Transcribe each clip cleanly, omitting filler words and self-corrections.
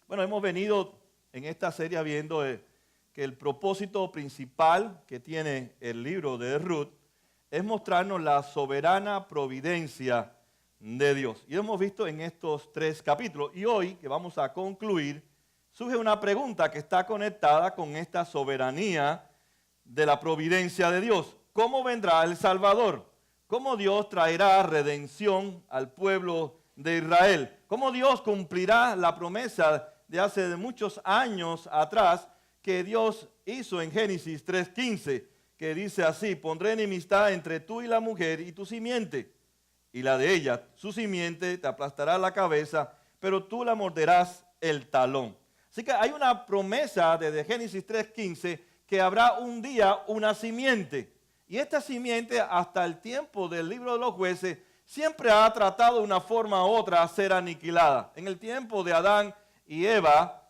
Bueno, hemos venido en esta serie viendo que el propósito principal que tiene el libro de Ruth es mostrarnos la soberana providencia de Dios. Y hemos visto en estos 3 capítulos. Y hoy, que vamos a concluir, surge una pregunta que está conectada con esta soberanía de la providencia de Dios. ¿Cómo vendrá el Salvador? ¿Cómo Dios traerá redención al pueblo de Israel? ¿Cómo Dios cumplirá la promesa de hace muchos años atrás que Dios hizo en Génesis 3:15, que dice así: pondré enemistad entre tú y la mujer y tu simiente, y la de ella, su simiente, te aplastará la cabeza, pero tú la morderás el talón. Así que hay una promesa desde Génesis 3:15 que habrá un día una simiente. Y esta simiente, hasta el tiempo del libro de los jueces, siempre ha tratado de una forma u otra a ser aniquilada. En el tiempo de Adán y Eva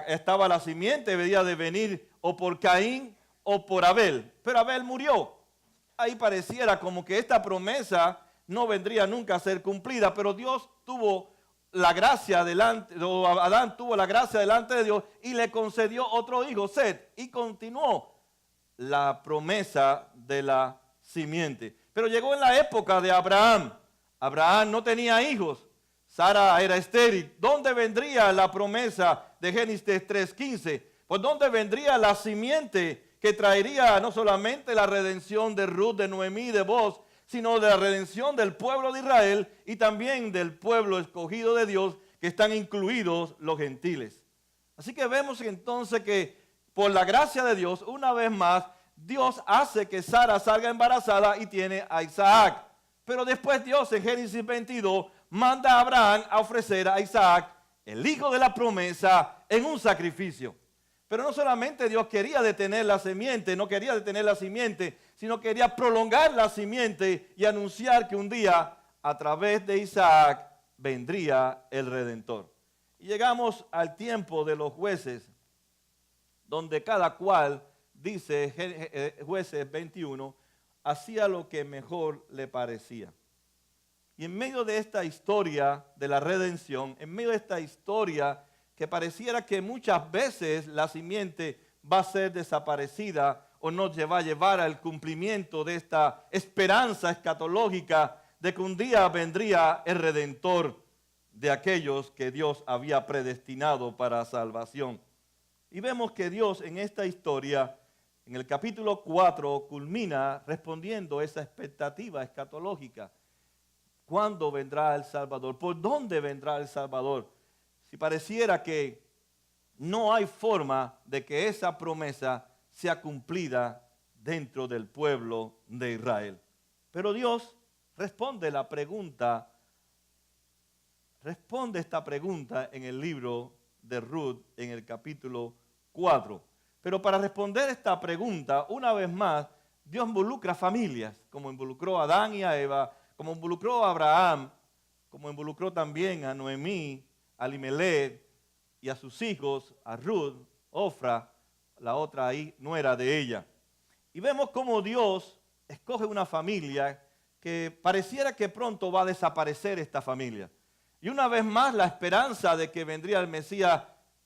estaba la simiente, debía de venir o por Caín o por Abel. Pero Abel murió. Ahí pareciera como que esta promesa no vendría nunca a ser cumplida, pero Dios tuvo la gracia delante, o Adán tuvo la gracia delante de Dios y le concedió otro hijo, Set, y continuó la promesa de la simiente. Pero llegó en la época de Abraham. Abraham no tenía hijos. Sara era estéril. ¿Dónde vendría la promesa de Génesis 3:15? Pues ¿dónde vendría la simiente que traería no solamente la redención de Ruth, de Noemí, de Boaz, sino de la redención del pueblo de Israel y también del pueblo escogido de Dios, que están incluidos los gentiles? Así que vemos entonces que por la gracia de Dios, una vez más, Dios hace que Sara salga embarazada y tiene a Isaac. Pero después Dios en Génesis 22 manda a Abraham a ofrecer a Isaac, el hijo de la promesa, en un sacrificio. Pero no solamente Dios quería detener la simiente, no quería detener la simiente, sino quería prolongar la simiente y anunciar que un día a través de Isaac vendría el Redentor. Y llegamos al tiempo de los jueces, donde cada cual, dice Jueces 21, hacía lo que mejor le parecía. Y en medio de esta historia de la redención, en medio de esta historia que pareciera que muchas veces la simiente va a ser desaparecida o no va a llevar al cumplimiento de esta esperanza escatológica de que un día vendría el Redentor de aquellos que Dios había predestinado para salvación. Y vemos que Dios en esta historia, en el capítulo 4, culmina respondiendo a esa expectativa escatológica. ¿Cuándo vendrá el Salvador? ¿Por dónde vendrá el Salvador? Si pareciera que no hay forma de que esa promesa sea cumplida dentro del pueblo de Israel. Pero Dios responde esta pregunta en el libro de Ruth, en el capítulo 4. Pero para responder esta pregunta, una vez más, Dios involucra familias, como involucró a Adán y a Eva, como involucró a Abraham, como involucró también a Noemí, a Elimelech y a sus hijos, a Ruth, Ofra, la otra ahí nuera de ella. Y vemos cómo Dios escoge una familia que pareciera que pronto va a desaparecer esta familia. Y una vez más la esperanza de que vendría el Mesías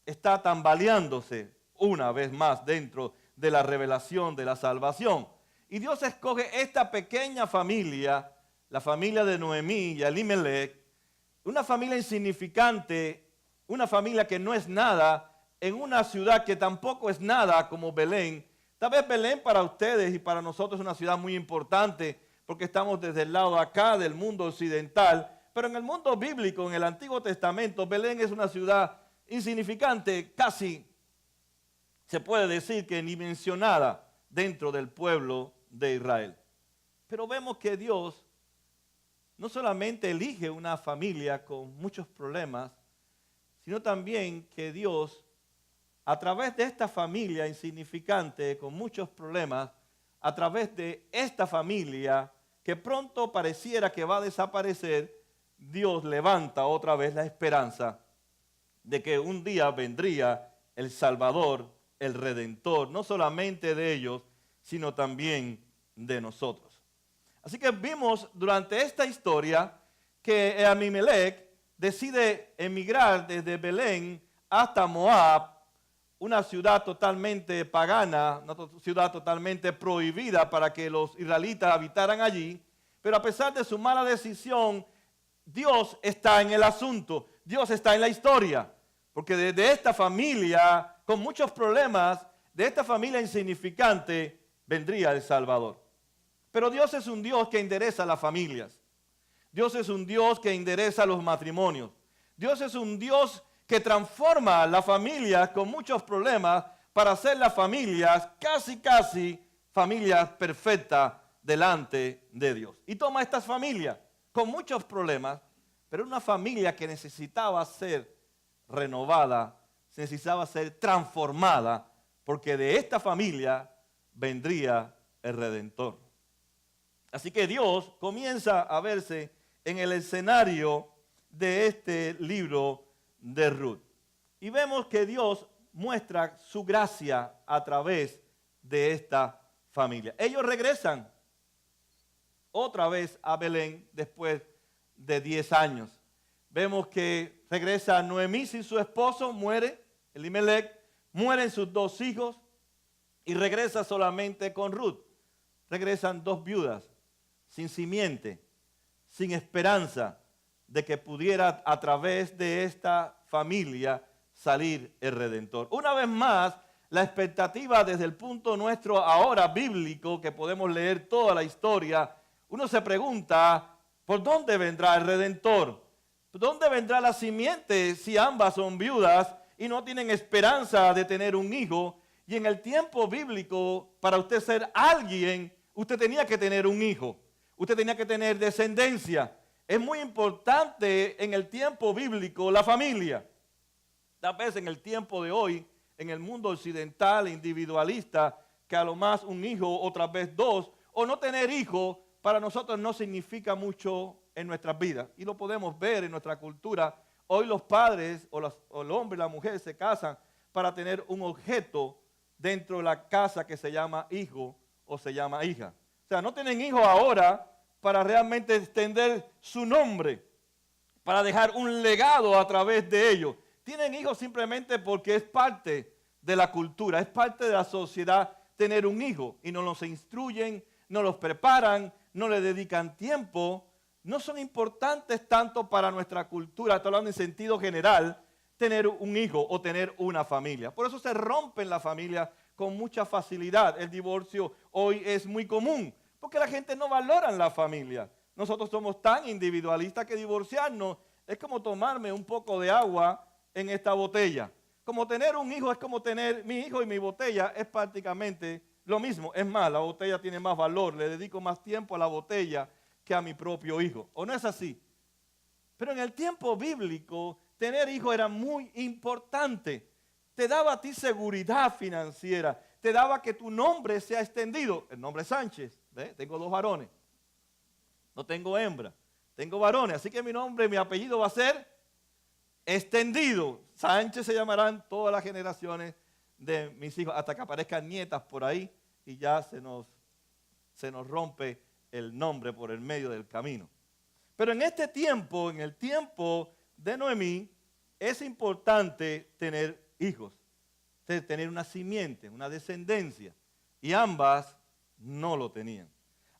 está tambaleándose una vez más dentro de la revelación de la salvación. Y Dios escoge esta pequeña familia, la familia de Noemí y Elimelech, una familia insignificante, una familia que no es nada, en una ciudad que tampoco es nada como Belén. Tal vez Belén para ustedes y para nosotros es una ciudad muy importante porque estamos desde el lado acá del mundo occidental, pero en el mundo bíblico, en el Antiguo Testamento, Belén es una ciudad insignificante, casi se puede decir que ni mencionada dentro del pueblo de Israel. Pero vemos que Dios no solamente elige una familia con muchos problemas, sino también que Dios, a través de esta familia insignificante con muchos problemas, a través de esta familia que pronto pareciera que va a desaparecer, Dios levanta otra vez la esperanza de que un día vendría el Salvador, el Redentor, no solamente de ellos, sino también de nosotros. Así que vimos durante esta historia que Elimelech decide emigrar desde Belén hasta Moab, una ciudad totalmente pagana, una ciudad totalmente prohibida para que los israelitas habitaran allí. Pero a pesar de su mala decisión, Dios está en el asunto, Dios está en la historia. Porque de esta familia con muchos problemas, de esta familia insignificante, vendría el Salvador. Pero Dios es un Dios que endereza las familias. Dios es un Dios que endereza los matrimonios. Dios es un Dios que transforma la familia con muchos problemas para hacer las familias casi familias perfectas delante de Dios. Y toma estas familias con muchos problemas, pero una familia que necesitaba ser renovada, necesitaba ser transformada, porque de esta familia vendría el Redentor. Así que Dios comienza a verse en el escenario de este libro de Ruth. Y vemos que Dios muestra su gracia a través de esta familia. Ellos regresan otra vez a Belén después de 10 años. Vemos que regresa Noemí sin su esposo, muere Elimelech, mueren sus 2 hijos y regresa solamente con Ruth. Regresan 2 viudas, sin simiente, sin esperanza de que pudiera a través de esta familia salir el Redentor. Una vez más, la expectativa desde el punto nuestro ahora bíblico, que podemos leer toda la historia, uno se pregunta, ¿por dónde vendrá el Redentor? ¿Por dónde vendrá la simiente si ambas son viudas y no tienen esperanza de tener un hijo? Y en el tiempo bíblico, para usted ser alguien, usted tenía que tener un hijo. Usted tenía que tener descendencia. Es muy importante en el tiempo bíblico la familia. Tal vez en el tiempo de hoy, en el mundo occidental individualista, que a lo más un hijo, otra vez 2, o no tener hijos, para nosotros no significa mucho en nuestras vidas. Y lo podemos ver en nuestra cultura. Hoy los padres o el hombre y la mujer se casan para tener un objeto dentro de la casa que se llama hijo o se llama hija. O sea, no tienen hijos ahora para realmente extender su nombre, para dejar un legado a través de ellos. Tienen hijos simplemente porque es parte de la cultura, es parte de la sociedad tener un hijo. Y no los instruyen, no los preparan, no le dedican tiempo. No son importantes tanto para nuestra cultura, estoy hablando en sentido general, tener un hijo o tener una familia. Por eso se rompen las familias con mucha facilidad. El divorcio hoy es muy común, porque la gente no valora la familia. Nosotros somos tan individualistas que divorciarnos es como tomarme un poco de agua en esta botella. Como tener un hijo es como tener mi hijo y mi botella, es prácticamente lo mismo. Es más, la botella tiene más valor, le dedico más tiempo a la botella que a mi propio hijo. ¿O no es así? Pero en el tiempo bíblico, tener hijos era muy importante. Te daba a ti seguridad financiera, te daba que tu nombre sea extendido. El nombre es Sánchez, ¿ves? Tengo 2 varones. No tengo hembra, tengo varones. Así que mi nombre, mi apellido va a ser extendido. Sánchez se llamarán todas las generaciones de mis hijos, hasta que aparezcan nietas por ahí y ya se nos rompe el nombre por el medio del camino. Pero en este tiempo, en el tiempo de Noemí, es importante tener hijos, tener una simiente, una descendencia, y ambas no lo tenían.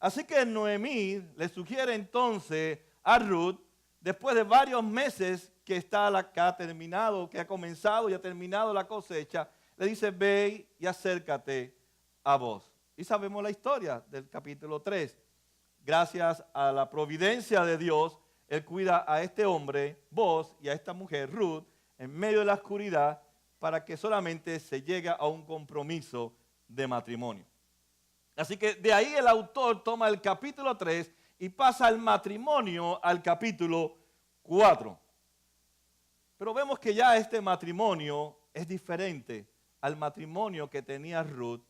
Así que Noemí le sugiere entonces a Ruth, después de varios meses que ha comenzado y ha terminado la cosecha, le dice, ve y acércate a vos. Y sabemos la historia del capítulo 3. Gracias a la providencia de Dios, Él cuida a este hombre, vos, y a esta mujer, Ruth, en medio de la oscuridad, para que solamente se llegue a un compromiso de matrimonio. Así que de ahí el autor toma el capítulo 3 y pasa el matrimonio al capítulo 4. Pero vemos que ya este matrimonio es diferente al matrimonio que tenía Ruth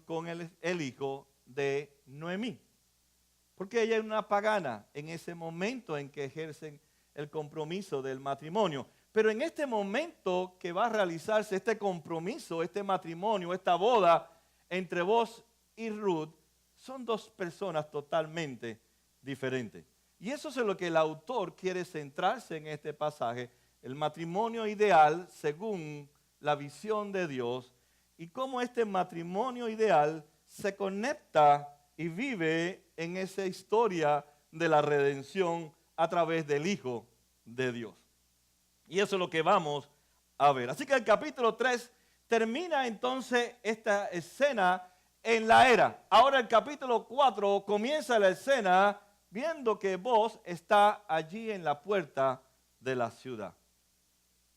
con el hijo de Noemí. Porque ella era una pagana en ese momento en que ejercen el compromiso del matrimonio. Pero en este momento que va a realizarse este compromiso, este matrimonio, esta boda entre vos y Ruth, son 2 personas totalmente diferentes. Y eso es en lo que el autor quiere centrarse en este pasaje, el matrimonio ideal según la visión de Dios y cómo este matrimonio ideal se conecta y vive en esa historia de la redención a través del Hijo de Dios. Y eso es lo que vamos a ver. Así que el capítulo 3 termina entonces esta escena en la era. Ahora el capítulo 4 comienza la escena viendo que Booz está allí en la puerta de la ciudad.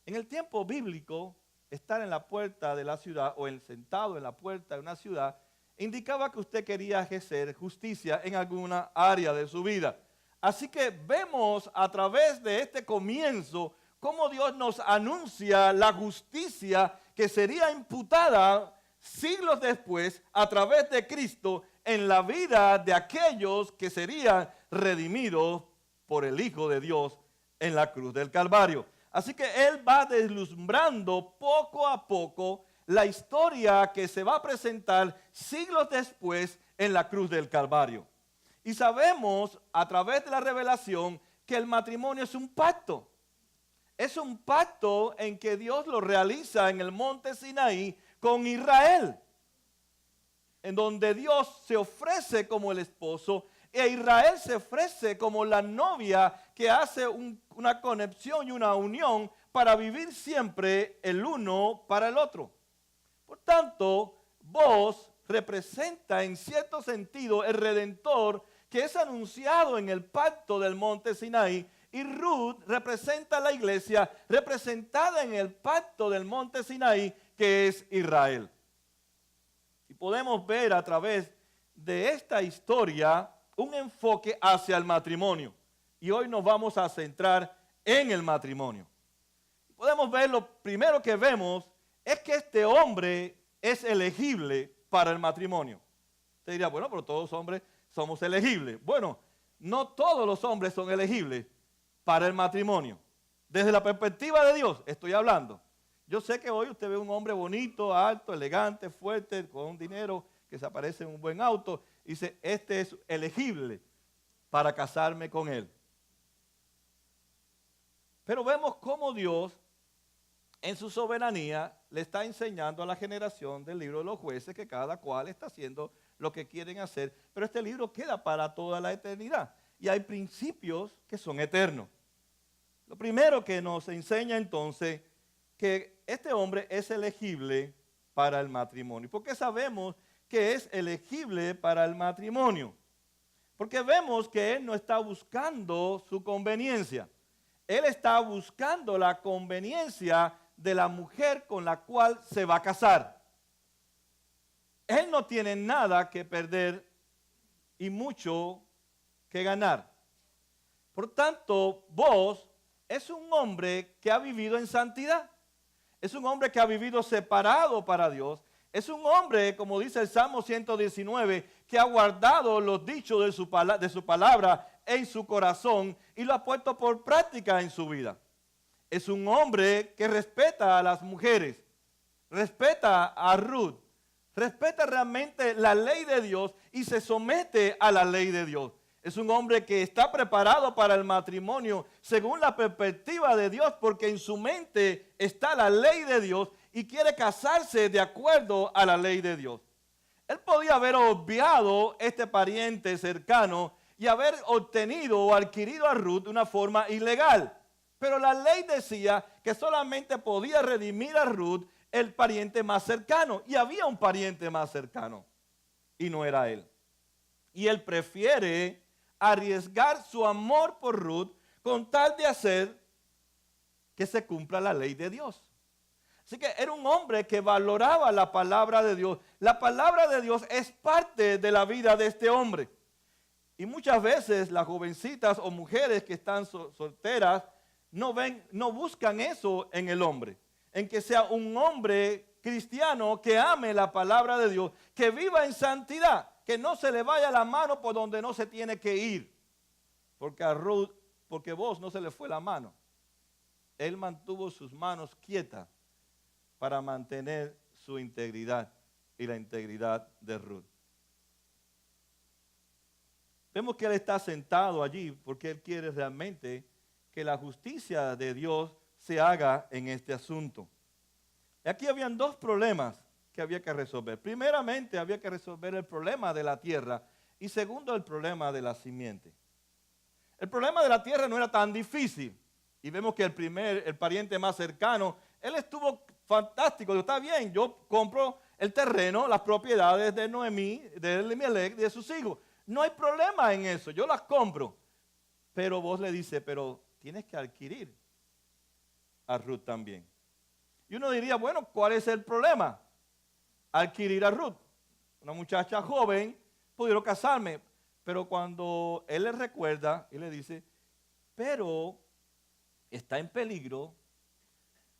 En el tiempo bíblico, estar en la puerta de la ciudad o sentado en la puerta de una ciudad indicaba que usted quería ejercer justicia en alguna área de su vida. Así que vemos a través de este comienzo cómo Dios nos anuncia la justicia que sería imputada siglos después a través de Cristo en la vida de aquellos que serían redimidos por el Hijo de Dios en la cruz del Calvario. Así que Él va deslumbrando poco a poco la historia que se va a presentar siglos después en la cruz del Calvario. Y sabemos a través de la revelación que el matrimonio es un pacto. Es un pacto en que Dios lo realiza en el monte Sinaí con Israel, en donde Dios se ofrece como el esposo e Israel se ofrece como la novia que hace una conexión y una unión para vivir siempre el uno para el otro. Por tanto, Booz representa en cierto sentido el Redentor que es anunciado en el pacto del monte Sinaí, y Ruth representa a la iglesia representada en el pacto del monte Sinaí, que es Israel. Y podemos ver a través de esta historia un enfoque hacia el matrimonio. Y hoy nos vamos a centrar en el matrimonio. Podemos ver, lo primero que vemos es que este hombre es elegible para el matrimonio. Usted dirá, bueno, pero todos los hombres somos elegibles. Bueno, no todos los hombres son elegibles para el matrimonio. Desde la perspectiva de Dios estoy hablando. Yo sé que hoy usted ve un hombre bonito, alto, elegante, fuerte, con dinero, que se aparece en un buen auto, y dice, este es elegible para casarme con él. Pero vemos cómo Dios, en su soberanía, le está enseñando a la generación del libro de los jueces que cada cual está haciendo lo que quieren hacer, pero este libro queda para toda la eternidad. Y hay principios que son eternos. Lo primero que nos enseña entonces que este hombre es elegible para el matrimonio. ¿Por qué sabemos que es elegible para el matrimonio? Porque vemos que él no está buscando su conveniencia. Él está buscando la conveniencia de la mujer con la cual se va a casar. Él no tiene nada que perder y mucho que ganar. Por tanto, Booz es un hombre que ha vivido en santidad. Es un hombre que ha vivido separado para Dios. Es un hombre, como dice el Salmo 119, que ha guardado los dichos de su palabra en su corazón y lo ha puesto por práctica en su vida. Es un hombre que respeta a las mujeres, respeta a Ruth, respeta realmente la ley de Dios y se somete a la ley de Dios. Es un hombre que está preparado para el matrimonio según la perspectiva de Dios, porque en su mente está la ley de Dios y quiere casarse de acuerdo a la ley de Dios. Él podía haber obviado este pariente cercano y haber obtenido o adquirido a Ruth de una forma ilegal. Pero la ley decía que solamente podía redimir a Ruth el pariente más cercano. Y había un pariente más cercano y no era él. Y él prefiere arriesgar su amor por Ruth con tal de hacer que se cumpla la ley de Dios. Así que era un hombre que valoraba la palabra de Dios. La palabra de Dios es parte de la vida de este hombre. Y muchas veces las jovencitas o mujeres que están solteras no buscan eso en el hombre. En que sea un hombre cristiano que ame la palabra de Dios, que viva en santidad, que no se le vaya la mano por donde no se tiene que ir. Porque Booz no se le fue la mano. Él mantuvo sus manos quietas para mantener su integridad y la integridad de Ruth. Vemos que él está sentado allí porque él quiere realmente que la justicia de Dios se haga en este asunto. Aquí habían dos problemas que había que resolver. Primeramente, había que resolver el problema de la tierra y segundo, el problema de la simiente. El problema de la tierra no era tan difícil y vemos que el pariente más cercano, él estuvo fantástico. Dijo, está bien, yo compro el terreno, las propiedades de Noemí, de Elimelech, de sus hijos. No hay problema en eso, yo las compro. Pero vos le dices, pero tienes que adquirir a Ruth también. Y uno diría, bueno, ¿cuál es el problema? Adquirir a Ruth. Una muchacha joven, pudieron casarme. Pero cuando él le recuerda y le dice, pero está en peligro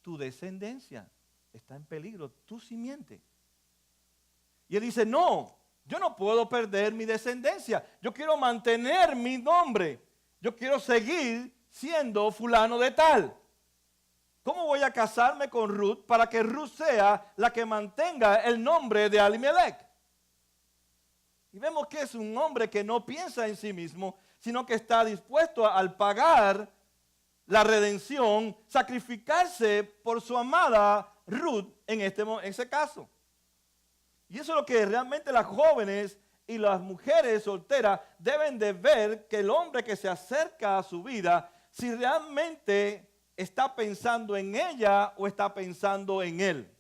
tu descendencia, está en peligro tu simiente. Y él dice, no, yo no puedo perder mi descendencia. Yo quiero mantener mi nombre. Yo quiero seguir siendo fulano de tal. ¿Cómo voy a casarme con Ruth para que Ruth sea la que mantenga el nombre de Elimelech? Y vemos que es un hombre que no piensa en sí mismo, sino que está dispuesto al pagar la redención, sacrificarse por su amada Ruth en ese caso. Y eso es lo que realmente las jóvenes y las mujeres solteras deben de ver, que el hombre que se acerca a su vida, si realmente está pensando en ella o está pensando en él.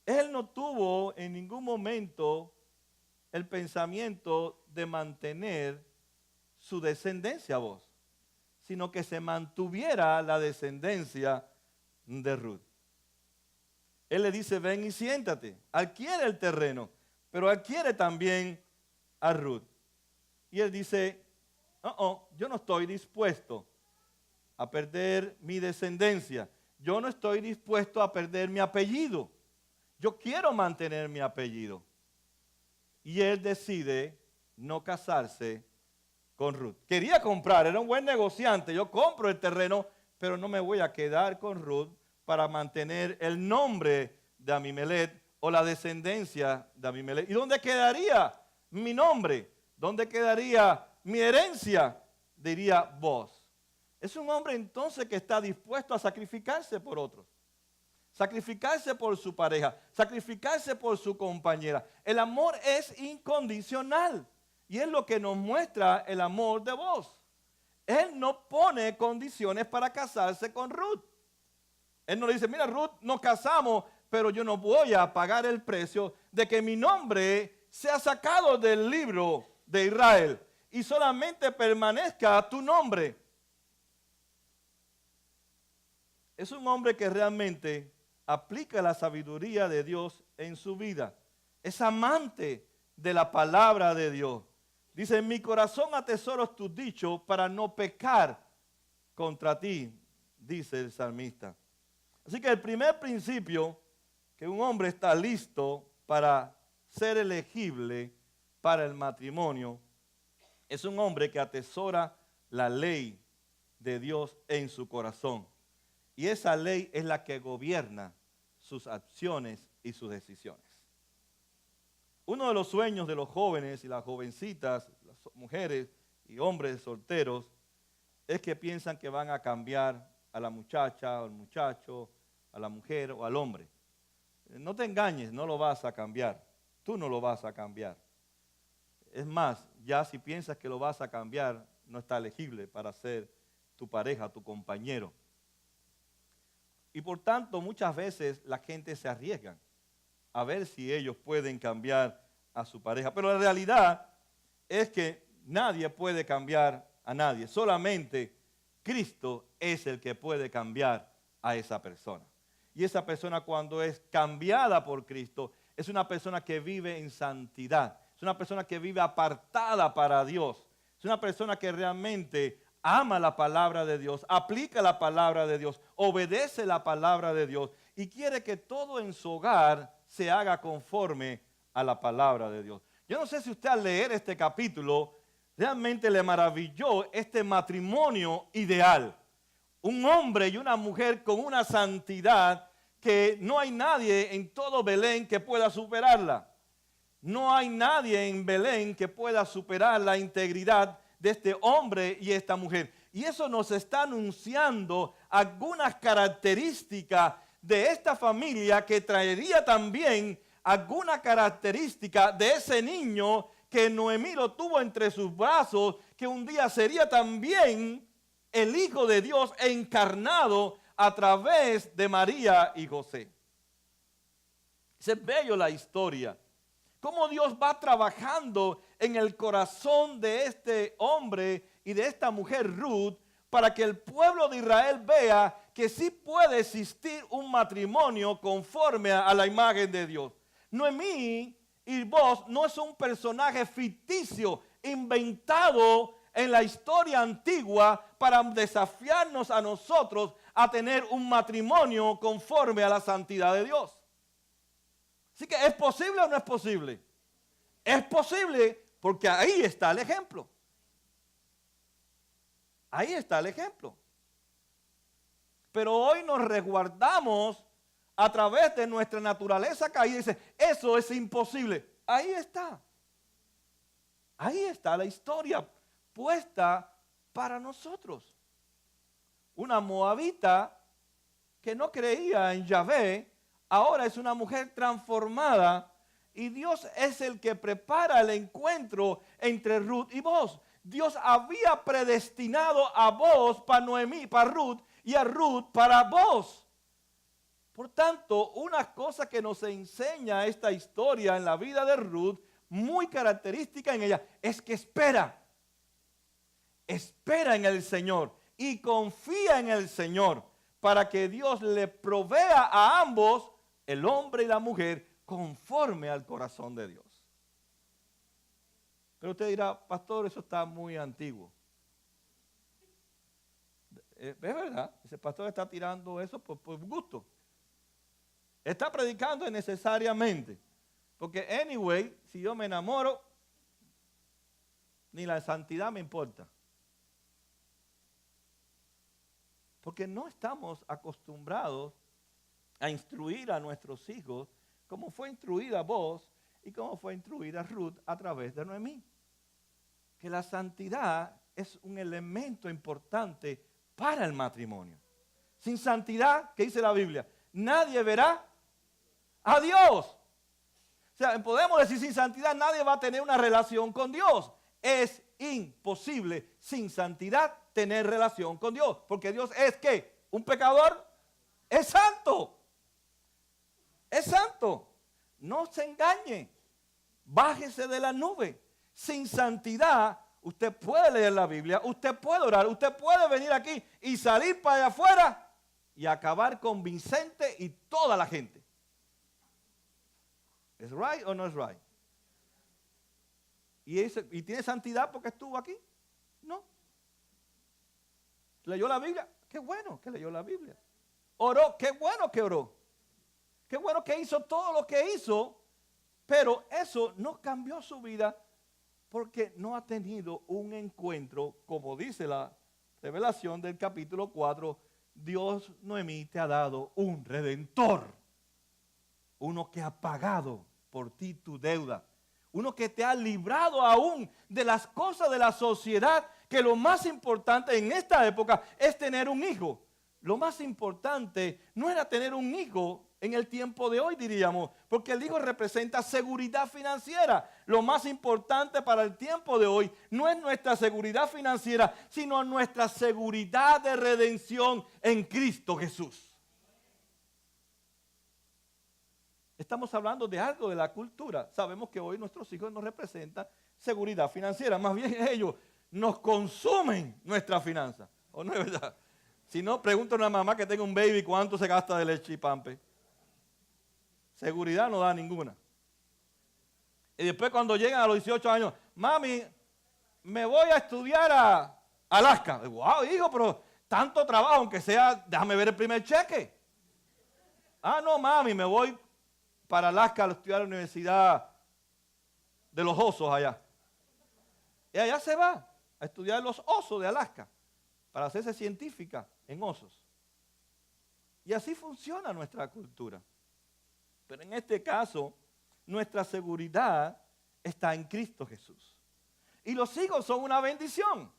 Él no tuvo en ningún momento el pensamiento de mantener su descendencia, vos, sino que se mantuviera la descendencia de Ruth. Él le dice, ven y siéntate, adquiere el terreno, pero adquiere también a Ruth. Y él dice, yo no estoy dispuesto a perder mi descendencia. Yo no estoy dispuesto a perder mi apellido. Yo quiero mantener mi apellido. Y él decide no casarse con Ruth. Quería comprar, era un buen negociante. Yo compro el terreno, pero no me voy a quedar con Ruth para mantener el nombre de Elimelech o la descendencia de Elimelech. ¿Y dónde quedaría mi nombre? ¿Dónde quedaría mi herencia? Diría vos. Es un hombre entonces que está dispuesto a sacrificarse por otros. Sacrificarse por su pareja, sacrificarse por su compañera. El amor es incondicional y es lo que nos muestra el amor de vos. Él no pone condiciones para casarse con Ruth. Él no le dice, mira Ruth, nos casamos, pero yo no voy a pagar el precio de que mi nombre sea sacado del libro de Israel y solamente permanezca tu nombre. Es un hombre que realmente aplica la sabiduría de Dios en su vida. Es amante de la palabra de Dios. Dice, en mi corazón atesoro tus dichos para no pecar contra ti, dice el salmista. Así que el primer principio, que un hombre está listo para ser elegible para el matrimonio, es un hombre que atesora la ley de Dios en su corazón. Y esa ley es la que gobierna sus acciones y sus decisiones. Uno de los sueños de los jóvenes y las jovencitas, las mujeres y hombres solteros, es que piensan que van a cambiar a la muchacha o al muchacho, a la mujer o al hombre. No te engañes, no lo vas a cambiar. Tú no lo vas a cambiar. Es más, ya si piensas que lo vas a cambiar, no está elegible para ser tu pareja, tu compañero. Y por tanto, muchas veces la gente se arriesga a ver si ellos pueden cambiar a su pareja. Pero la realidad es que nadie puede cambiar a nadie. Solamente Cristo es el que puede cambiar a esa persona. Y esa persona, cuando es cambiada por Cristo, es una persona que vive en santidad. Es una persona que vive apartada para Dios. Es una persona que realmente ama la palabra de Dios, aplica la palabra de Dios, obedece la palabra de Dios y quiere que todo en su hogar se haga conforme a la palabra de Dios. Yo no sé si usted al leer este capítulo realmente le maravilló este matrimonio ideal. Un hombre y una mujer con una santidad que no hay nadie en todo Belén que pueda superarla. No hay nadie en Belén que pueda superar la integridad de este hombre y esta mujer. Y eso nos está anunciando algunas características de esta familia que traería también alguna característica de ese niño que Noemí lo tuvo entre sus brazos, que un día sería también el Hijo de Dios encarnado a través de María y José. Es bello la historia. Cómo Dios va trabajando en el corazón de este hombre y de esta mujer Ruth para que el pueblo de Israel vea que sí puede existir un matrimonio conforme a la imagen de Dios. Noemí y Boaz no es un personaje ficticio inventado en la historia antigua para desafiarnos a nosotros a tener un matrimonio conforme a la santidad de Dios. Así que ¿es posible o no es posible? Es posible porque ahí está el ejemplo. Ahí está el ejemplo. Pero hoy nos resguardamos a través de nuestra naturaleza caída y dice, eso es imposible. Ahí está. Ahí está la historia puesta para nosotros. Una moabita que no creía en Yahvé, ahora es una mujer transformada y Dios es el que prepara el encuentro entre Ruth y Boaz. Dios había predestinado a Boaz para Noemí, para Ruth, y a Ruth para Boaz. Por tanto, una cosa que nos enseña esta historia en la vida de Ruth, muy característica en ella, es que espera en el Señor y confía en el Señor para que Dios le provea a ambos, el hombre y la mujer, conforme al corazón de Dios. Pero usted dirá, pastor, eso está muy antiguo. ¿Es verdad? Ese pastor está tirando eso por gusto. Está predicando innecesariamente. Porque, anyway, si yo me enamoro, ni la santidad me importa. Porque no estamos acostumbrados a instruir a nuestros hijos como fue instruida Boaz y como fue instruida Ruth a través de Noemí. Que la santidad es un elemento importante para el matrimonio. Sin santidad, ¿qué dice la Biblia? Nadie verá a Dios. O sea, podemos decir sin santidad nadie va a tener una relación con Dios. Es imposible sin santidad tener relación con Dios. Porque Dios es ¿qué? ¿Un pecador? Es santo. Es santo. No se engañe. Bájese de la nube. Sin santidad, usted puede leer la Biblia, usted puede orar, usted puede venir aquí y salir para allá afuera y acabar con Vicente y toda la gente. ¿Es right o no es right? ¿Y tiene santidad porque estuvo aquí? No. ¿Leyó la Biblia? Qué bueno que leyó la Biblia. ¿Oró? Qué bueno que oró. Qué bueno que hizo todo lo que hizo, pero eso no cambió su vida porque no ha tenido un encuentro, como dice la revelación del capítulo 4, Dios, Noemí, te ha dado un redentor, uno que ha pagado por ti tu deuda, uno que te ha librado aún de las cosas de la sociedad, que lo más importante en esta época es tener un hijo. Lo más importante no era tener un hijo en el tiempo de hoy, diríamos, porque el hijo representa seguridad financiera. Lo más importante para el tiempo de hoy no es nuestra seguridad financiera, sino nuestra seguridad de redención en Cristo Jesús. Estamos hablando de algo de la cultura. Sabemos que hoy nuestros hijos no representan seguridad financiera, más bien ellos nos consumen nuestra finanza. ¿O no es verdad? Si no, pregunta a una mamá que tenga un baby cuánto se gasta de leche y pampe. Seguridad no da ninguna. Y después cuando llegan a los 18 años, mami, me voy a estudiar a Alaska. Wow, hijo, pero tanto trabajo, aunque sea, déjame ver el primer cheque. Ah, no, mami, me voy para Alaska a estudiar a la Universidad de los Osos allá. Y allá se va a estudiar los osos de Alaska para hacerse científica en osos. Y así funciona nuestra cultura. Pero en este caso, nuestra seguridad está en Cristo Jesús. Y los hijos son una bendición.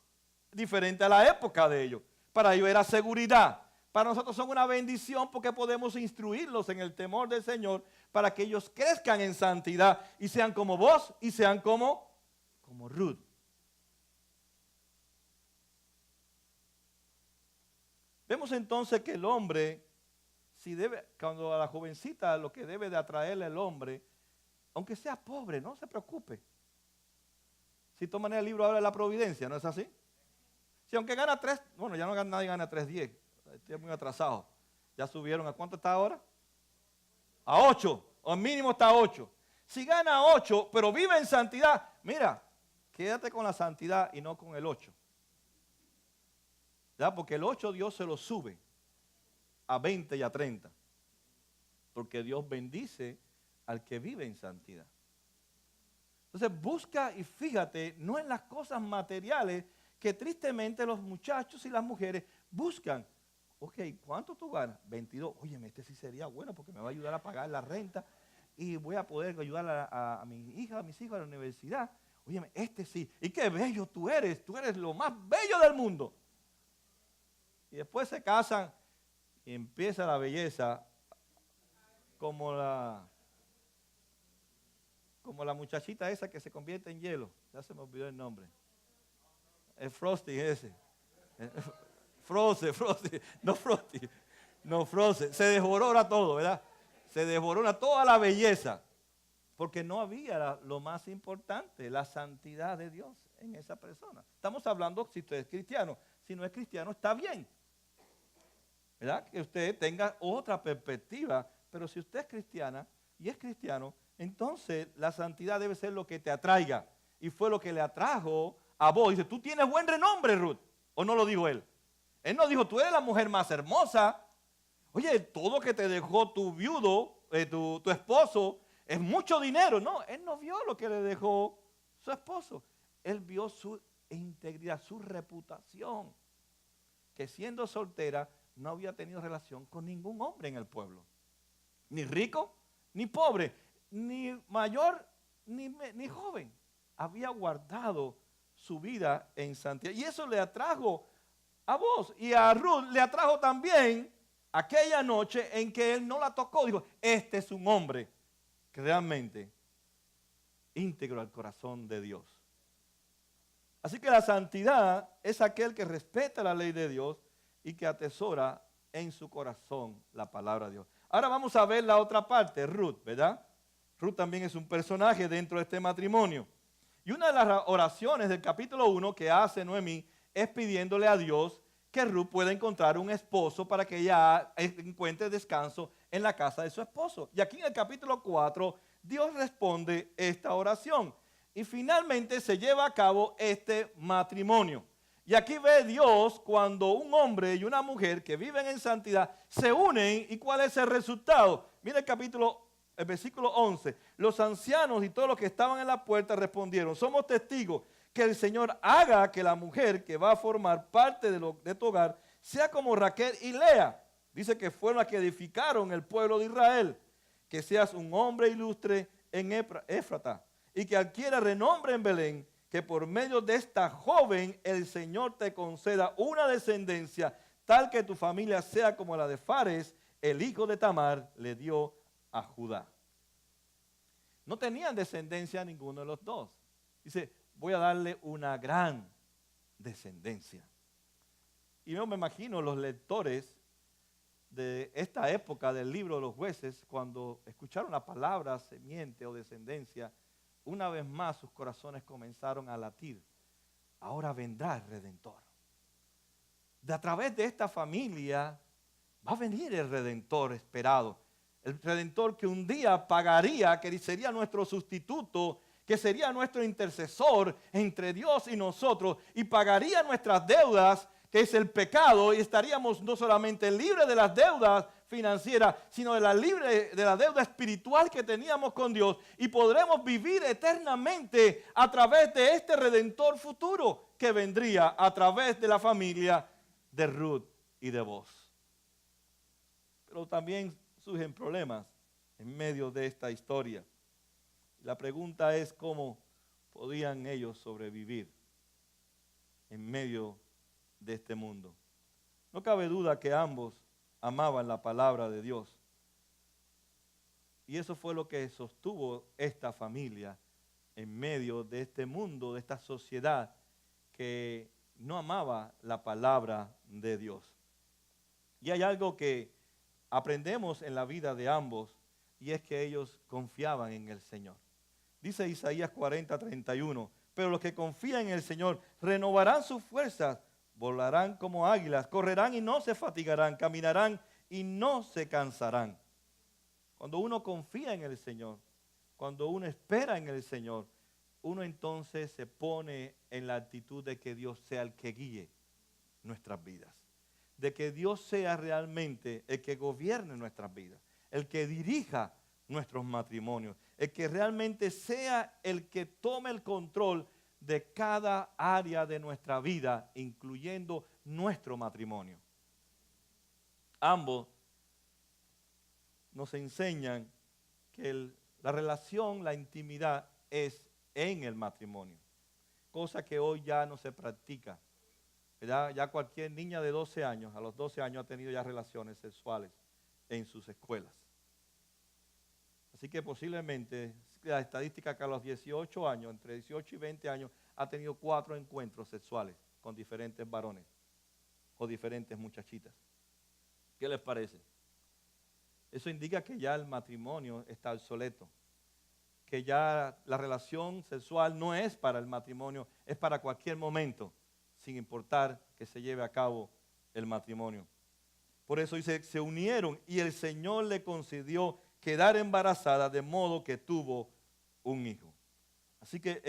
diferente a la época de ellos. Para ellos era seguridad. Para nosotros son una bendición porque podemos instruirlos en el temor del Señor para que ellos crezcan en santidad y sean como vos y sean como Ruth. Vemos entonces que el hombre, cuando a la jovencita lo que debe de atraerle al hombre, aunque sea pobre, no se preocupe. Si toman el libro ahora de la providencia, ¿no es así? Si aunque gana 3, bueno, ya no nadie gana 3.10, estoy muy atrasado. Ya subieron, ¿a cuánto está ahora? A 8, o al mínimo está a 8. Si gana 8, pero vive en santidad, mira, quédate con la santidad y no con el 8. ¿Ya? Porque el 8 Dios se lo sube a 20 y a 30. Porque Dios bendice al que vive en santidad. Entonces busca y fíjate, no en las cosas materiales que tristemente los muchachos y las mujeres buscan. Ok, ¿cuánto tú ganas? 22. Oye, este sí sería bueno porque me va a ayudar a pagar la renta y voy a poder ayudar a mi hija, a mis hijos a la universidad. Oye, este sí. Y qué bello tú eres lo más bello del mundo. Y después se casan y empieza la belleza como la muchachita esa que se convierte en hielo. Ya se me olvidó el nombre. El Frosty ese. Frosty. No, Frosty. Se desborona todo, ¿verdad? Se desborona toda la belleza. Porque no había lo más importante, la santidad de Dios en esa persona. Estamos hablando si usted es cristiano. Si no es cristiano, está bien. ¿Verdad? Que usted tenga otra perspectiva. Pero si usted es cristiana y es cristiano, entonces la santidad debe ser lo que te atraiga. Y fue lo que le atrajo a vos. Dice, tú tienes buen renombre, Ruth. ¿O no lo dijo él? Él no dijo, tú eres la mujer más hermosa. Oye, todo que te dejó tu viudo, tu esposo, es mucho dinero. No, él no vio lo que le dejó su esposo. Él vio su integridad, su reputación. Que siendo soltera no había tenido relación con ningún hombre en el pueblo. Ni rico, ni pobre, ni mayor, ni joven. Había guardado su vida en santidad. Y eso le atrajo a vos. Y a Ruth le atrajo también aquella noche en que él no la tocó. Dijo, este es un hombre que realmente íntegro al corazón de Dios. Así que la santidad es aquel que respeta la ley de Dios y que atesora en su corazón la palabra de Dios. Ahora vamos a ver la otra parte, Ruth, ¿verdad? Ruth también es un personaje dentro de este matrimonio. Y una de las oraciones del capítulo 1 que hace Noemí es pidiéndole a Dios que Ruth pueda encontrar un esposo para que ella encuentre descanso en la casa de su esposo. Y aquí en el capítulo 4, Dios responde esta oración. Y finalmente se lleva a cabo este matrimonio. Y aquí ve Dios cuando un hombre y una mujer que viven en santidad se unen. ¿Y cuál es el resultado? Mira el versículo 11. Los ancianos y todos los que estaban en la puerta respondieron, somos testigos que el Señor haga que la mujer que va a formar parte de tu hogar sea como Raquel y Lea. Dice que fueron las que edificaron el pueblo de Israel. Que seas un hombre ilustre en Éfrata y que adquiera renombre en Belén, que por medio de esta joven el Señor te conceda una descendencia tal que tu familia sea como la de Fares, el hijo de Tamar, le dio a Judá. No tenían descendencia ninguno de los dos. Dice, voy a darle una gran descendencia. Y yo me imagino los lectores de esta época del libro de los jueces, cuando escucharon la palabra semiente o descendencia, una vez más sus corazones comenzaron a latir. Ahora vendrá el Redentor. A través de esta familia va a venir el Redentor esperado. El Redentor que un día pagaría, que sería nuestro sustituto, que sería nuestro intercesor entre Dios y nosotros, y pagaría nuestras deudas, que es el pecado, y estaríamos no solamente libres de las deudas financieras, sino de la deuda espiritual que teníamos con Dios, y podremos vivir eternamente a través de este Redentor futuro que vendría a través de la familia de Ruth y de vos. Pero también surgen problemas en medio de esta historia. La pregunta es cómo podían ellos sobrevivir en medio de este mundo. No cabe duda que ambos amaban la palabra de Dios. Y eso fue lo que sostuvo esta familia en medio de este mundo, de esta sociedad que no amaba la palabra de Dios. Y hay algo que aprendemos en la vida de ambos, y es que ellos confiaban en el Señor. Dice Isaías 40:31, pero los que confían en el Señor renovarán sus fuerzas, volarán como águilas, correrán y no se fatigarán, caminarán y no se cansarán. Cuando uno confía en el Señor, cuando uno espera en el Señor, uno entonces se pone en la actitud de que Dios sea el que guíe nuestras vidas. De que Dios sea realmente el que gobierne nuestras vidas, el que dirija nuestros matrimonios, el que realmente sea el que tome el control de cada área de nuestra vida, incluyendo nuestro matrimonio. Ambos nos enseñan que la relación, la intimidad es en el matrimonio, cosa que hoy ya no se practica. Ya cualquier niña de 12 años, a los 12 años ha tenido ya relaciones sexuales en sus escuelas. Así que posiblemente la estadística que a los 18 años, entre 18 y 20 años, ha tenido 4 encuentros sexuales con diferentes varones o diferentes muchachitas. ¿Qué les parece? Eso indica que ya el matrimonio está obsoleto, que ya la relación sexual no es para el matrimonio, es para cualquier momento, sin importar que se lleve a cabo el matrimonio. Por eso dice, se unieron y el Señor le concedió quedar embarazada, de modo que tuvo un hijo. Así que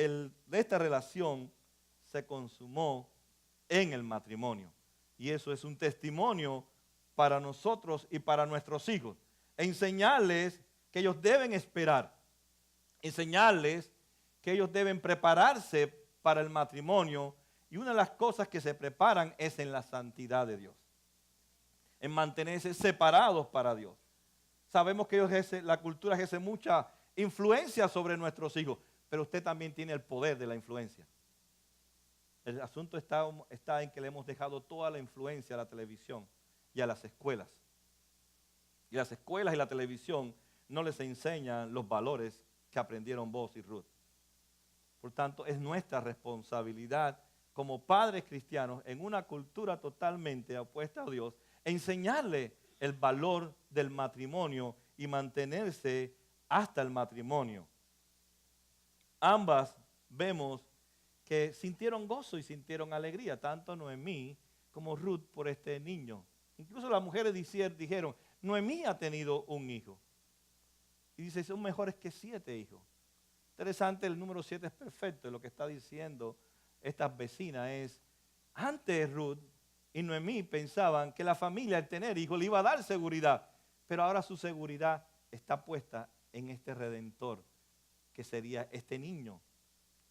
esta relación se consumó en el matrimonio. Y eso es un testimonio para nosotros y para nuestros hijos. Enseñarles que ellos deben esperar. Enseñarles que ellos deben prepararse para el matrimonio. Y una de las cosas que se preparan es en la santidad de Dios. En mantenerse separados para Dios. Sabemos que la cultura ejerce mucha influencia sobre nuestros hijos, pero usted también tiene el poder de la influencia. El asunto está en que le hemos dejado toda la influencia a la televisión y a las escuelas. Y las escuelas y la televisión no les enseñan los valores que aprendieron vos y Ruth. Por tanto, es nuestra responsabilidad como padres cristianos en una cultura totalmente opuesta a Dios, enseñarle el valor del matrimonio y mantenerse hasta el matrimonio. Ambas vemos que sintieron gozo y sintieron alegría, tanto Noemí como Ruth por este niño. Incluso las mujeres dijeron, Noemí ha tenido un hijo. Y dice, son mejores que 7 hijos. Interesante, el número 7 es perfecto. Lo que está diciendo estas vecinas es, antes Ruth y Noemí pensaban que la familia al tener hijos le iba a dar seguridad, pero ahora su seguridad está puesta en este redentor, que sería este niño,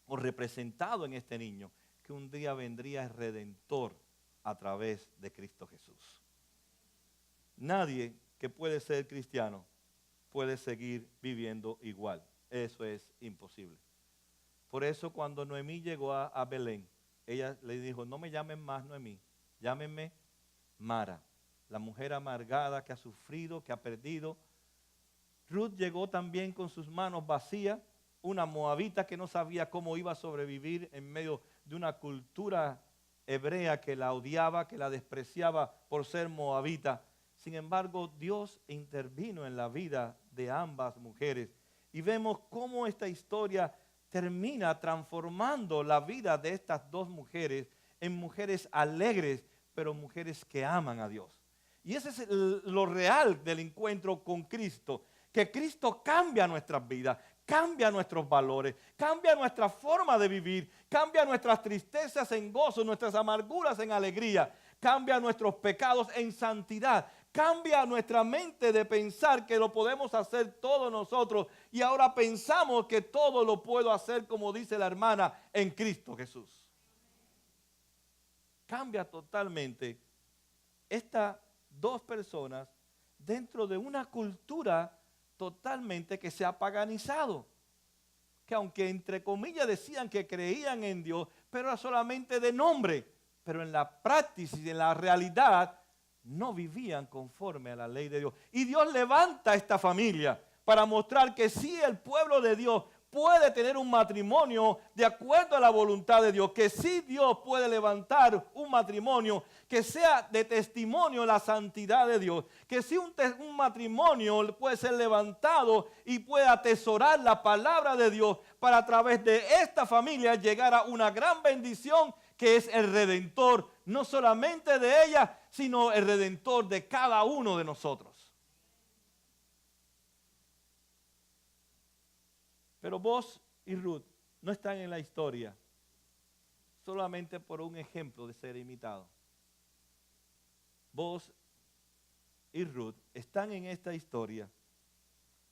o representado en este niño, que un día vendría el redentor a través de Cristo Jesús. Nadie que puede ser cristiano puede seguir viviendo igual. Eso es imposible. Por eso cuando Noemí llegó a Belén, ella le dijo, no me llamen más Noemí, llámenme Mara, la mujer amargada que ha sufrido, que ha perdido. Ruth llegó también con sus manos vacías, una moabita que no sabía cómo iba a sobrevivir en medio de una cultura hebrea que la odiaba, que la despreciaba por ser moabita. Sin embargo, Dios intervino en la vida de ambas mujeres y vemos cómo esta historia termina transformando la vida de estas dos mujeres en mujeres alegres, pero mujeres que aman a Dios. Y ese es lo real del encuentro con Cristo, que Cristo cambia nuestras vidas, cambia nuestros valores, cambia nuestra forma de vivir, cambia nuestras tristezas en gozo, nuestras amarguras en alegría, cambia nuestros pecados en santidad, cambia nuestra mente de pensar que lo podemos hacer todos nosotros y ahora pensamos que todo lo puedo hacer, como dice la hermana, en Cristo Jesús. Cambia totalmente estas dos personas dentro de una cultura totalmente que se ha paganizado. Que aunque entre comillas decían que creían en Dios, pero era solamente de nombre, pero en la práctica y en la realidad no vivían conforme a la ley de Dios. Y Dios levanta a esta familia para mostrar que sí, el pueblo de Dios puede tener un matrimonio de acuerdo a la voluntad de Dios, que sí Dios puede levantar un matrimonio que sea de testimonio de la santidad de Dios, que sí un matrimonio puede ser levantado y puede atesorar la palabra de Dios para a través de esta familia llegar a una gran bendición que es el Redentor, no solamente de ella, sino el Redentor de cada uno de nosotros. Pero Boaz y Ruth no están en la historia solamente por un ejemplo de ser imitado. Boaz y Ruth están en esta historia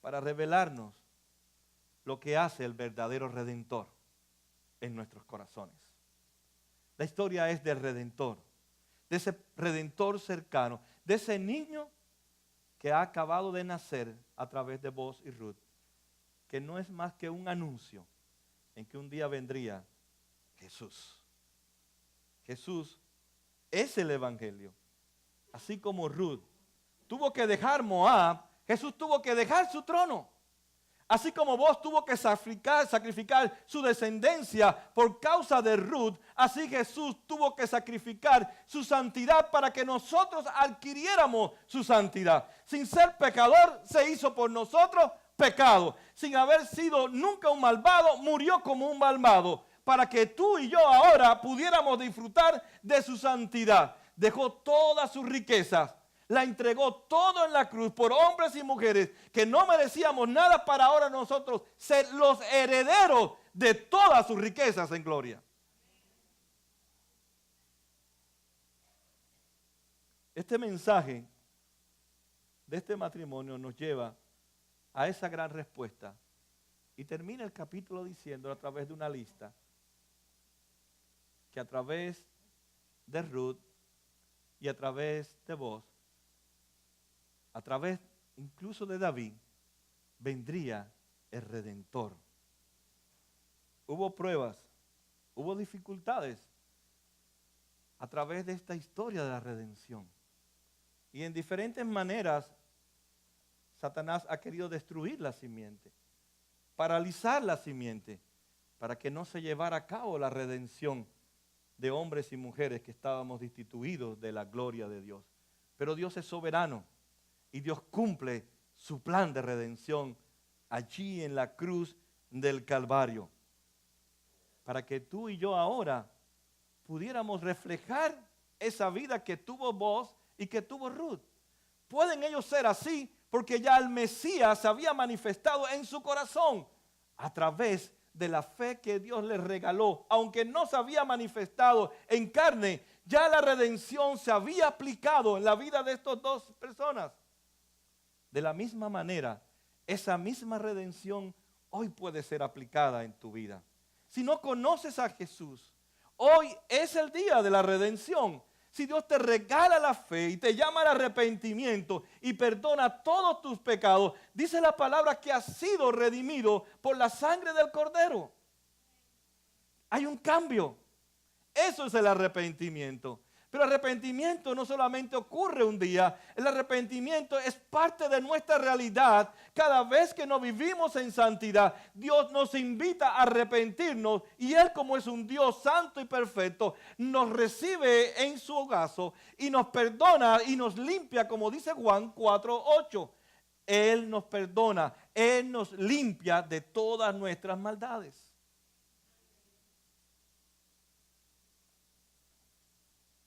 para revelarnos lo que hace el verdadero Redentor en nuestros corazones. La historia es del Redentor, de ese Redentor cercano, de ese niño que ha acabado de nacer a través de Boaz y Ruth, que no es más que un anuncio en que un día vendría Jesús. Jesús es el Evangelio. Así como Ruth tuvo que dejar Moab, Jesús tuvo que dejar su trono. Así como Boaz tuvo que sacrificar su descendencia por causa de Ruth, así Jesús tuvo que sacrificar su santidad para que nosotros adquiriéramos su santidad. Sin ser pecador, se hizo por nosotros pecado. Sin haber sido nunca un malvado, murió como un malvado, para que tú y yo ahora pudiéramos disfrutar de su santidad. Dejó todas sus riquezas, la entregó todo en la cruz por hombres y mujeres que no merecíamos nada, para ahora nosotros ser los herederos de todas sus riquezas en gloria. Este mensaje de este matrimonio nos lleva a esa gran respuesta y termina el capítulo diciendo a través de una lista que a través de Ruth y a través de Boaz, a través incluso de David, vendría el Redentor. Hubo pruebas, hubo dificultades a través de esta historia de la redención. Y en diferentes maneras, Satanás ha querido destruir la simiente, paralizar la simiente, para que no se llevara a cabo la redención de hombres y mujeres que estábamos destituidos de la gloria de Dios. Pero Dios es soberano. Y Dios cumple su plan de redención allí en la cruz del Calvario. Para que tú y yo ahora pudiéramos reflejar esa vida que tuvo Boaz y que tuvo Ruth. Pueden ellos ser así porque ya el Mesías se había manifestado en su corazón a través de la fe que Dios les regaló. Aunque no se había manifestado en carne, ya la redención se había aplicado en la vida de estas dos personas. De la misma manera, esa misma redención hoy puede ser aplicada en tu vida. Si no conoces a Jesús, hoy es el día de la redención. Si Dios te regala la fe y te llama al arrepentimiento y perdona todos tus pecados, dice la palabra que has sido redimido por la sangre del Cordero. Hay un cambio. Eso es el arrepentimiento. Pero el arrepentimiento no solamente ocurre un día, el arrepentimiento es parte de nuestra realidad. Cada vez que nos vivimos en santidad, Dios nos invita a arrepentirnos y Él, como es un Dios santo y perfecto, nos recibe en su hogazo y nos perdona y nos limpia, como dice Juan 4:8. Él nos perdona, Él nos limpia de todas nuestras maldades.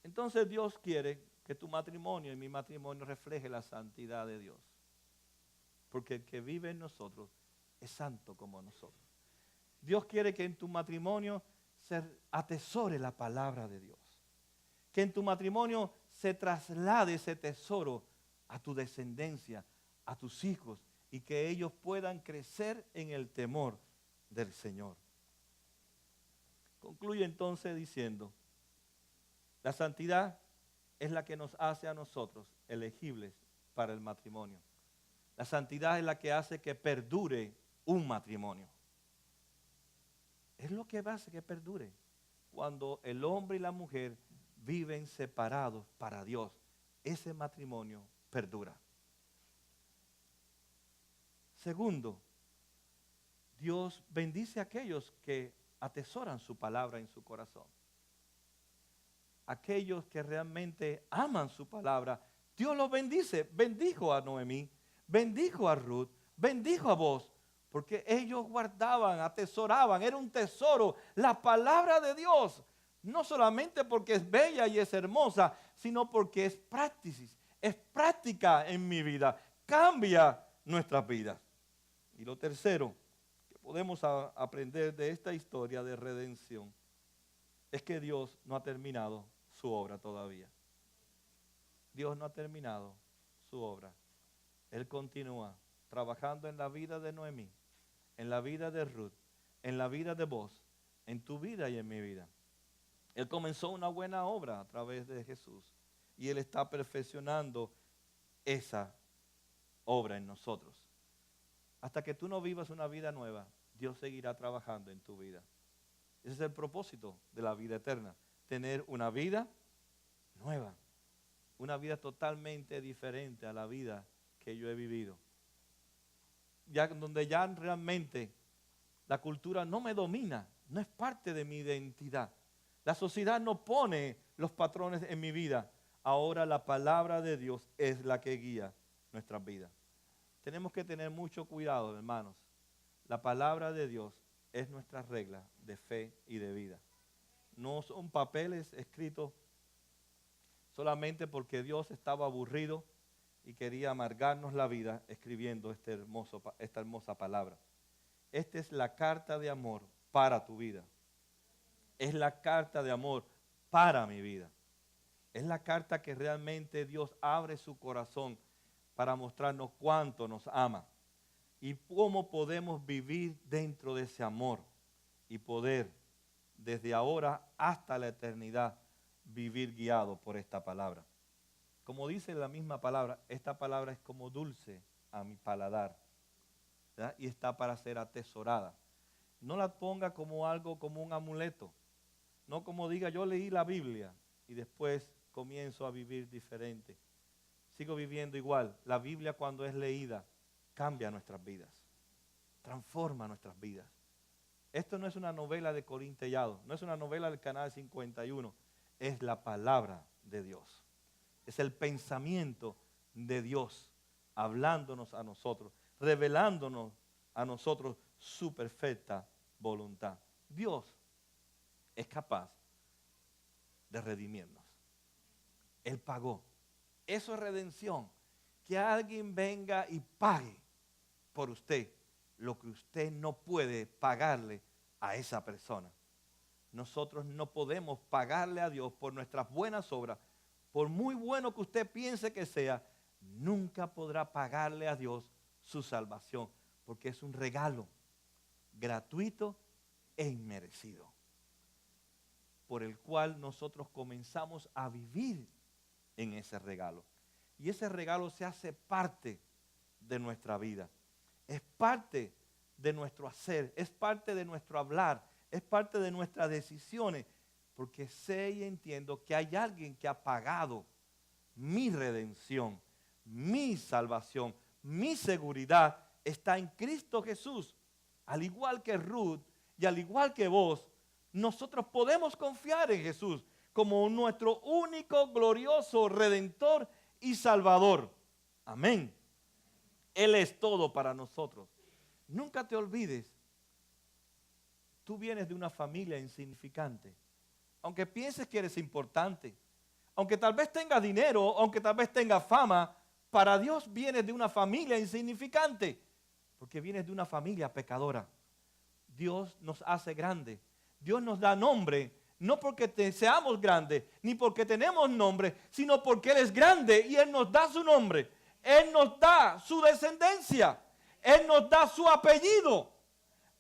Entonces Dios quiere que tu matrimonio y mi matrimonio refleje la santidad de Dios. Porque el que vive en nosotros es santo como nosotros. Dios quiere que en tu matrimonio se atesore la palabra de Dios. Que en tu matrimonio se traslade ese tesoro a tu descendencia, a tus hijos, y que ellos puedan crecer en el temor del Señor. Concluye entonces diciendo: la santidad es la que nos hace a nosotros elegibles para el matrimonio. La santidad es la que hace que perdure un matrimonio. Es lo que hace que perdure. Cuando el hombre y la mujer viven separados para Dios, ese matrimonio perdura. Segundo, Dios bendice a aquellos que atesoran su palabra en su corazón. Aquellos que realmente aman su palabra, Dios los bendice. Bendijo a Noemí, bendijo a Ruth, bendijo a vos, porque ellos guardaban, atesoraban, era un tesoro, la palabra de Dios. No solamente porque es bella y es hermosa, sino porque es práctica en mi vida, cambia nuestras vidas. Y lo tercero que podemos aprender de esta historia de redención es que Dios no ha terminado su obra todavía. Dios no ha terminado su obra. Él continúa trabajando en la vida de Noemí, en la vida de Ruth, en la vida de vos, en tu vida y en mi vida. Él comenzó una buena obra a través de Jesús y Él está perfeccionando esa obra en nosotros. Hasta que tú no vivas una vida nueva, Dios seguirá trabajando en tu vida. Ese es el propósito de la vida eterna, tener una vida nueva, una vida totalmente diferente a la vida que yo he vivido. Donde ya realmente la cultura no me domina, no es parte de mi identidad. La sociedad no pone los patrones en mi vida. Ahora la palabra de Dios es la que guía nuestras vidas. Tenemos que tener mucho cuidado, hermanos. La palabra de Dios es nuestra regla de fe y de vida. No son papeles escritos solamente porque Dios estaba aburrido y quería amargarnos la vida escribiendo esta hermosa palabra. Esta es la carta de amor para tu vida. Es la carta de amor para mi vida. Es la carta que realmente Dios abre su corazón para mostrarnos cuánto nos ama y cómo podemos vivir dentro de ese amor y poder desde ahora hasta la eternidad vivir guiado por esta palabra. Como dice la misma palabra, esta palabra es como dulce a mi paladar, ¿verdad? Y está para ser atesorada. No la ponga como algo, como un amuleto. No como diga, yo leí la Biblia y después comienzo a vivir diferente. Sigo viviendo igual. La Biblia, cuando es leída, cambia nuestras vidas, transforma nuestras vidas. Esto no es una novela de Corín Tellado, no es una novela del Canal 51, es la palabra de Dios. Es el pensamiento de Dios hablándonos a nosotros, revelándonos a nosotros su perfecta voluntad. Dios es capaz de redimirnos. Él pagó. Eso es redención. Que alguien venga y pague por usted lo que usted no puede pagarle a esa persona. Nosotros no podemos pagarle a Dios por nuestras buenas obras. Por muy bueno que usted piense que sea, nunca podrá pagarle a Dios su salvación, porque es un regalo gratuito e inmerecido, por el cual nosotros comenzamos a vivir en ese regalo. Y ese regalo se hace parte de nuestra vida. Es parte de nuestro hacer, es parte de nuestro hablar, es parte de nuestras decisiones, porque sé y entiendo que hay alguien que ha pagado mi redención, mi salvación, mi seguridad está en Cristo Jesús. Al igual que Ruth y al igual que vos, nosotros podemos confiar en Jesús como nuestro único glorioso Redentor y Salvador. Amén. Él es todo para nosotros. Nunca te olvides, tú vienes de una familia insignificante. Aunque pienses que eres importante, aunque tal vez tengas dinero, aunque tal vez tengas fama, para Dios vienes de una familia insignificante, porque vienes de una familia pecadora. Dios nos hace grandes. Dios nos da nombre, no porque seamos grandes, ni porque tenemos nombre, sino porque Él es grande y Él nos da su nombre. Él nos da su descendencia. Él nos da su apellido.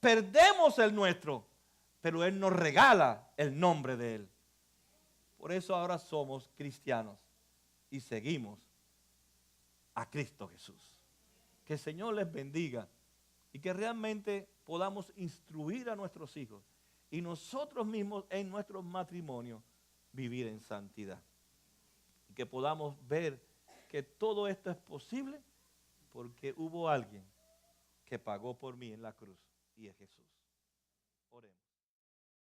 Perdemos el nuestro, pero Él nos regala el nombre de Él. Por eso ahora somos cristianos y seguimos a Cristo Jesús. Que el Señor les bendiga y que realmente podamos instruir a nuestros hijos y nosotros mismos en nuestros matrimonios vivir en santidad. Y que podamos ver que todo esto es posible porque hubo alguien que pagó por mí en la cruz y es Jesús. Oremos.